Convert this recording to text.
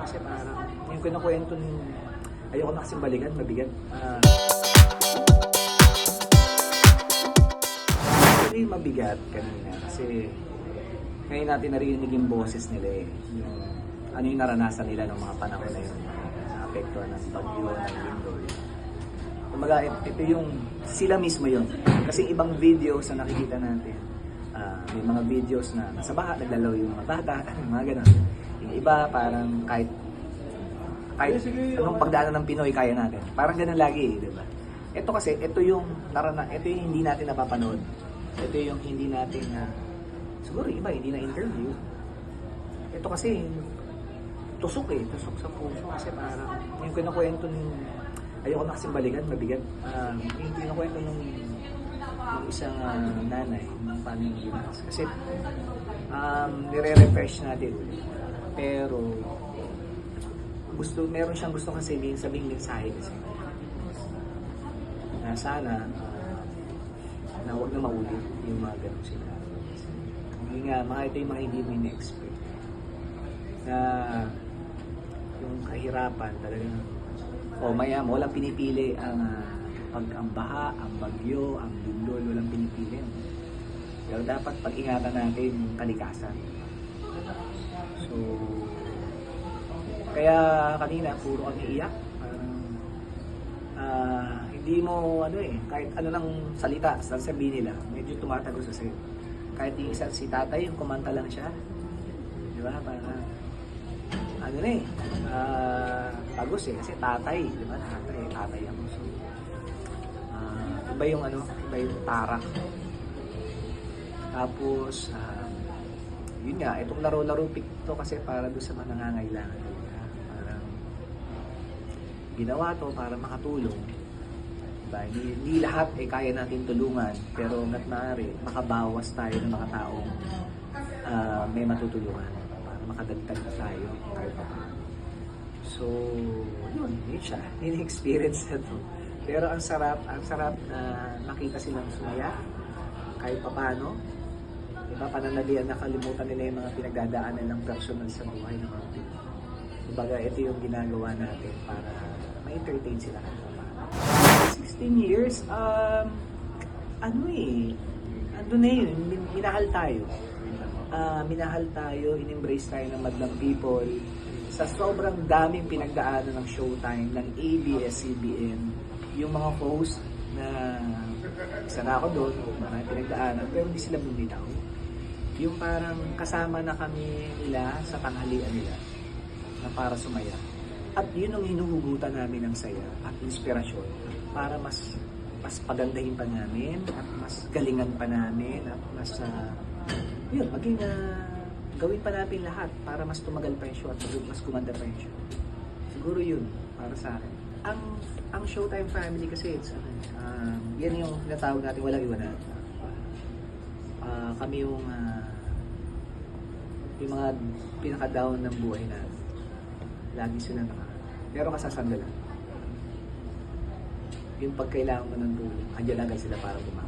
kasi parang yung kinukwento ng ayoko na kasing balikan, mabigat. Actually, mabigat kanina kasi ngayon natin narinig yung boses nila eh. Yung, ano yung naranasan nila ng mga panahon na yun, naapektuhan ng bagyo, ng lindol. Kumbaga, ito yung sila mismo yun. Kasi ibang videos na nakikita natin, may mga videos na nasa baha, naglalaw yung mga bata, mga ganun. Yung iba, parang kahit anong pagdaanan ng Pinoy, kaya natin. Parang ganun lagi, di ba? Ito kasi, ito yung hindi natin napapanood. Ito yung hindi natin siguro iba, hindi na interview. Ito kasi, tusok sa puso. Kasi parang, yung kinukwento ng ayoko na kasing balikan, mabigat. Yung kinukwento ng isang nanay, paano yung ginawa. Kasi, nire-refresh natin. Pero, meron siyang gusto kasi sabihin mensahe kasi. Na sana, na huwag na maulit yung mga ganong sila. Hindi nga, ito yung mga hindi mo in-expect. Na yung kahirapan talagang maya mo, walang pinipili ang baha, ang bagyo, ang lindol, walang pinipili. Pero dapat pag-ingatan natin yung kalikasan. So, kaya kanina, puro kami iyak. Hindi mo, kahit ano lang salita, sasabihin nila, medyo tumatago sa sa'yo. Kahit yung isa, si tatay, yung kumanta lang siya. Di ba? Parang, tagos kasi tatay, di ba? Tatay ako. So, iba yung tarak. Tapos, yun nga, itong laro-laro pick to kasi para doon sa mga nangangailangan. Parang, ginawa to para makatulong. Diba? Hindi lahat kaya natin tulungan, pero hangga't maaari, makabawas tayo ng mga taong may matutulungan para makadagdag tayo kahit pa. So, yun siya. Yun experience na to. Pero ang sarap na makita silang sumaya kahit pa paano. Diba, pananalian, nakalimutan nila yung mga pinagdadaanan ng personal sa buhay ng mga Pinoy. Kumbaga, ito yung ginagawa natin para ma-entertain sila kahit pa paano. 16 years, andun na yun, minahal tayo, in-embrace tayo ng madlang people. Sa sobrang daming pinagdaanan ng Showtime, ng ABS-CBN, yung mga host na isa na ako doon, marami pinagdaanan, pero hindi sila bumitaw. Yung parang kasama na kami nila sa tanghalian nila na para sumaya. At yun ang hinuhugutan namin ng saya at inspirasyon para mas pagandahin pa namin at mas galingan pa namin at mas gawin pa natin lahat para mas tumagal pa yung show at mas kumanda pa yung show. Siguro yun para sa akin. Ang Showtime family kasi yan yung tinatawag natin walang iwanan. Kami yung mga pinaka-down ng buhay natin. Lagi sila pero kasasandalan. Yung pagkailangan mo ng tulong, andyan agad sila para bumawi.